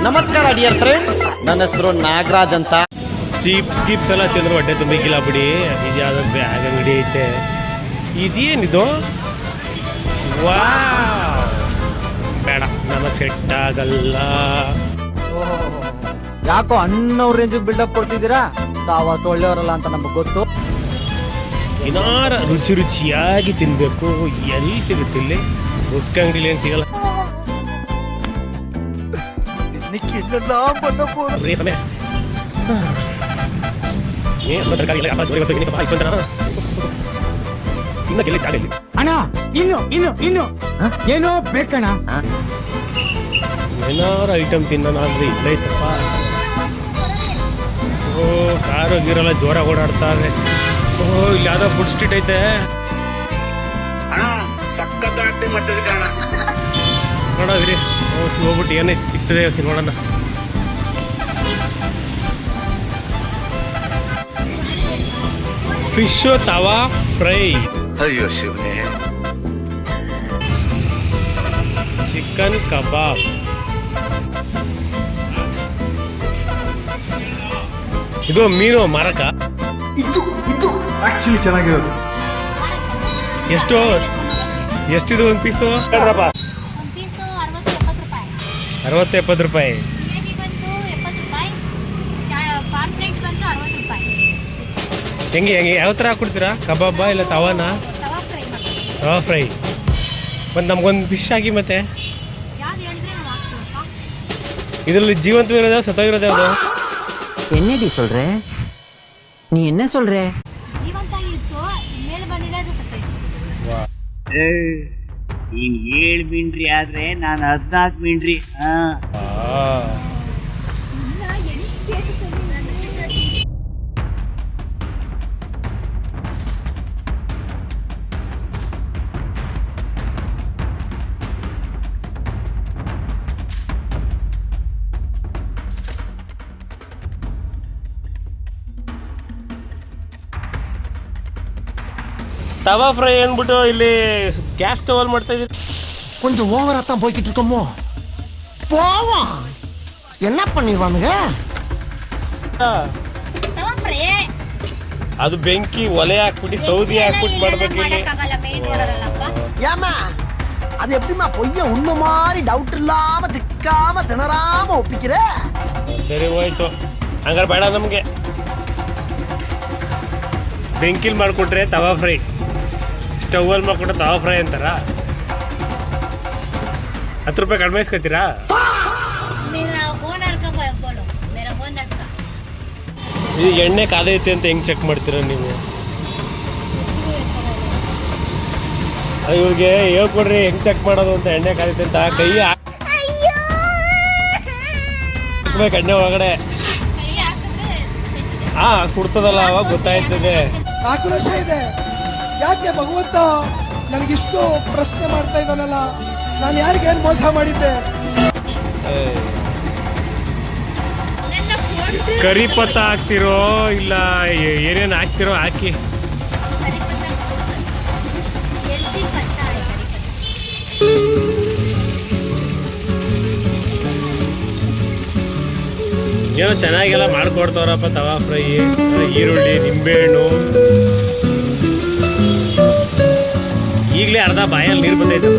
ನಮಸ್ಕಾರ dear friends, ನನ್ನ ಹೆಸರು ನಾಗರಾಜ್ ಅಂತ. ಚಿಪ್ಸ್ ಎಲ್ಲ ತಿಂದ್ರೆ ಹೊಟ್ಟೆ ತುಂಬಿಕ್ಕಿಲ್ಲ ಬಿಡಿ. ಇದ್ಯಾವ್ದು ಬ್ಯಾಗ್ ಅಂಗಡಿ ಐತೆ. ಇದೇನಿದು? ವಾ ಬೇಡ, ನನಗೆ ಸೆಟ್ ಆಗಲ್ಲ. ಯಾಕೋ ಅಣ್ಣವ್ರ ರೇಂಜಿಗೆ ಬಿಲ್ಡಪ್ ಕೊಡ್ತಿದ್ದೀರಾ? ತಾವತ್ತು ಒಳ್ಳೆಯವರಲ್ಲ ಅಂತ ನಮಗೆ ಗೊತ್ತು. ಏನಾರ ರುಚಿಯಾಗಿ ತಿನ್ಬೇಕು. ಎಲ್ಲಿ ಸಿಗುತ್ತಿಲ್ಲ? ಉಕ್ಕ ಅಂಗಡಿಲಿ ಏನು ಸಿಗಲ್ಲ. ಅಣ್ಣ ಇನ್ನು ಏನೋ ಬೇಕಣ್ಣ. ಏನಾರು ಐಟಮ್ ತಿನ್ನೋಣ ಅಂದ್ರೆ ಇಲ್ಲೈತಪ್ಪ. ಓ ಕಾರು ಗೀರೆಲ್ಲ ಜೋರಾಗಿ ಓಡಾಡ್ತಾರೆ. ಓ ಇಲ್ಲಿ ಯಾವ್ದೋ ಫುಡ್ ಸ್ಟ್ರೀಟ್ ಐತೆ. ನೋಡೋದ್ರಿ ಹೋಗ್ಬಿಟ್ಟು ಏನೈತೆ ಸಿಗ್ತದೆ ನೋಡೋಣ. ಫಿಶ್ ತವಾ ಫ್ರೈ, ಅಯ್ಯೋ ಶಿವನೇ, ಚಿಕನ್ ಕಬಾಬ್, ಇದು ಮೀನು ಮಾರಕ. ಇದು ಆಕ್ಚುಲಿ ಚೆನ್ನಾಗಿರೋದು. ಎಷ್ಟಿದು ಒಂದು ಪೀಸು? 60-70 ರೂಪಾಯಿ. ಹೆಂಗೆ ಯಾವ ಥರ ಹಾಕ್ಕೊಡ್ತೀರಾ? ಕಬಾಬಾ ಇಲ್ಲ ತವಾನ? ತವಾ ಫ್ರೈ. ಮತ್ತು ನಮಗೊಂದು ಫಿಶ್ ಹಾಕಿ. ಮತ್ತೆ ಇದರಲ್ಲಿ ಜೀವಂತವಿರೋದು ಸತ್ತೋಗಿರೋದು ಯಾವುದು? என்னடி சொல்ற நீ? என்ன சொல்ற? ನೀನ್ 7 ಮೀನ್ರಿ ಆದ್ರೆ ನಾನು 14 ಮೀನ್ರಿ. ತವಾ ಫ್ರೈ ಅಂದ್ಬಿಟ್ಟು ಇಲ್ಲಿ ಗ್ಯಾಸ್ ಸ್ಟವಲ್ಲಿ ಮಾಡ್ತಾ ಇದ್ದೀವಿ. கொஞ்சம் ஓவரா தான் போய்கிட்டு இருக்கோமோ? போவோம். என்ன பண்ணிடுவானுங்க? ಅದು ಬೆಂಕಿ ಒಲೆ ಹಾಕ್ಬಿಟ್ಟು ಸೌದಿ ಹಾಕ್ಬಿಟ್ಟು ಮಾಡ್ಬೇಕು ಇಲ್ಲಿ. ஏமா அது எப்படிமா பொய்ய உண்மை மாதிரி டவுட் இல்லாம திக்காம திணறாம ஒப்பிக்கிற? ಸರಿ ಹೋಯ್ತು, ಹಂಗಾರೆ ಬೇಡ ನಮಗೆ. ಬೆಂಕಿಲ್ ಮಾಡಿಕೊಟ್ರೆ ತವಾ ಫ್ರೈ, ಸ್ಟವಲ್ಲಿ ಮಾಡ್ಕೊಟ್ರೆ ತವಾ ಫ್ರೈ ಅಂತಾರ. 10 ರೂಪಾಯಿ ಕಡಿಮೆ ಇಸ್ಕೊತೀರಾ? ಇದು ಎಣ್ಣೆ ಕಾದೈತೆ ಅಂತ ಹೆಂಗೆ ಚೆಕ್ ಮಾಡ್ತೀರಾ ನೀವು? ಇವ್ರಿಗೆ ಹೇಳ್ಕೊಡ್ರಿ ಹೆಂಗೆ ಚೆಕ್ ಮಾಡೋದು ಅಂತ. ಎಣ್ಣೆ ಕಾದೈತೆ ಅಂತ ಕೈ ಹಾಕ್ಬೇಕು ಎಣ್ಣೆ ಒಳಗಡೆ. ಸುಡ್ತದಲ್ಲ, ಅವಾಗ ಗೊತ್ತಾಯ್ತದೆ. ಆಕ್ರೋಶ ಇದೆ. ಯಾಕೆ ಭಗವಂತ ನನಗಿಷ್ಟು ಪ್ರಶ್ನೆ ಮಾಡ್ತಾ ಇದ್ದಾನಲ್ಲ? ನಾನು ಯಾರಿಗೇನು ಮೋಸ ಮಾಡಿದ್ದೆ? ಕರಿ ಪತ್ತ ಹಾಕ್ತಿರೋ ಇಲ್ಲ ಏನೇನು ಹಾಕ್ತಿರೋ ಹಾಕಿ. ಏನೋ ಚೆನ್ನಾಗೆಲ್ಲ ಮಾಡ್ಕೊಡ್ತಾವ್ರಪ್ಪ ತವಾ ಫ್ರೈ. ಈರುಳ್ಳಿ, ನಿಂಬೆಹಣ್ಣು. ಈಗಲೇ ಅರ್ಧ ಬಾಯಲ್ಲಿ ನೀರು ಬಂದೈತೆ.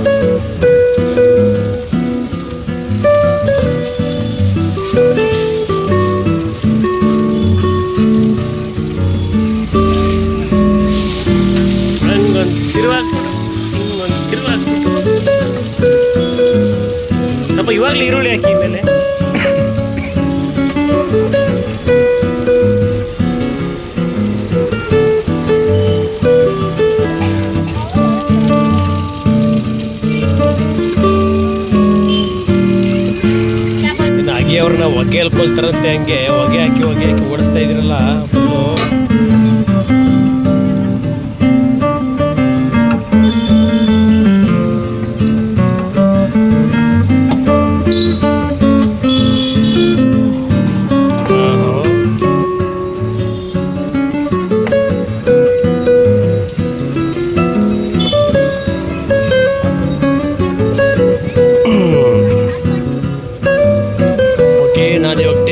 ಹಂಗೊಂದು ತಿರುವಾಕ್ಬಿಟ್ಟು ಸ್ವಲ್ಪ ಇವಾಗಲೇ ಈರುಳ್ಳಿ ಹಾಕಿ ಮೇಲೆ. ಅವ್ರನ್ನ ಹೊಗೆ ಎಲ್ಕೊಳ್ತಾರಂತೆ. ಹಂಗೆ ಹೊಗೆ ಹಾಕಿ ಓಡಿಸ್ತಾ ಇದ್ರಲ್ಲ.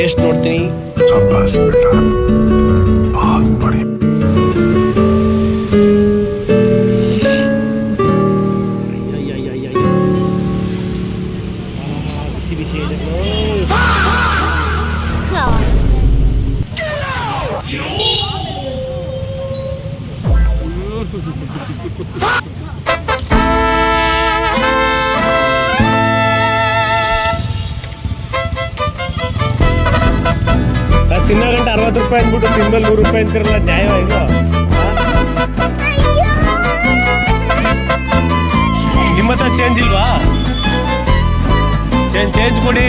ಟೇಸ್ಟ್ ನೋಡ್ತೀನಿ. ಬಿಸಿ ಬಿಸಿ ಇದೆ. ತಿನ್ನೋ ಗಂಟೆ 60 ರೂಪಾಯಿ ಅಂದ್ಬಿಟ್ಟು ತಿನ್ಮೇಲೆ 100 ರೂಪಾಯಿ ಅಂತಿರಲ್ಲ, ನ್ಯಾಯ ಇದು? ನಿಮ್ಮ ಹತ್ರ ಚೇಂಜ್ ಇಲ್ವಾ? ಚೇಂಜ್ ಕೊಡಿ.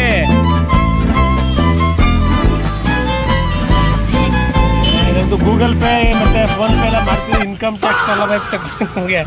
ಇದೊಂದು ಗೂಗಲ್ ಪೇ ಮತ್ತೆ ಫೋನ್ ಪೇ ಎಲ್ಲ ಮಾಡ್ತೀವಿ, ಇನ್ಕಮ್ ಟ್ಯಾಕ್ಸ್ ಎಲ್ಲ ಬೇಕು ನಮಗೆ.